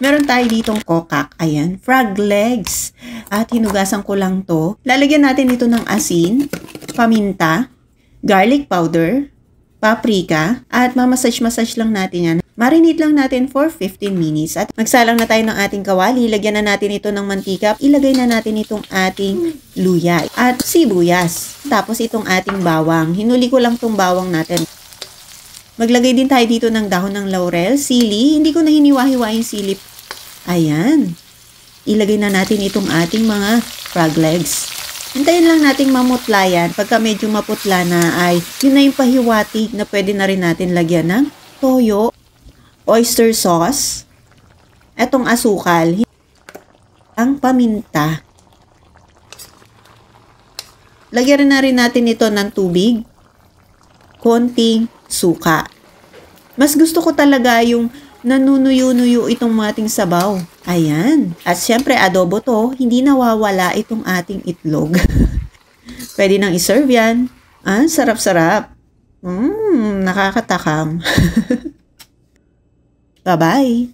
Meron tayo ditong kokak. Ayan, frog legs. At hinugasan ko lang to. Lalagyan natin ito ng asin, paminta, garlic powder, paprika, at mamassage-massage lang natin yan. Marinate lang natin for 15 minutes. At magsalang na tayo ng ating kawali. Lagyan na natin ito ng mantika. Ilagay na natin itong ating luya at sibuyas. Tapos itong ating bawang. Hinuli ko lang itong bawang natin. Maglagay din tayo dito ng dahon ng laurel, sili. Hindi ko na hiniwa-hiwa yung sili. Ayan. Ilagay na natin itong ating mga frog legs. Hintayin lang nating mamutla yan. Pagka medyo maputla na ay yun na yung pahiwatig na pwede na rin natin lagyan ng toyo, oyster sauce, etong asukal, ang paminta. Lagyan na rin natin ito ng tubig, konting suka. Mas gusto ko talaga yung nanunuyo-nuyo itong ating sabaw. Ayan. At syempre, adobo to, hindi nawawala itong ating itlog. Pwede nang iserve yan. Sarap-sarap. Nakakatakam. Bye-bye.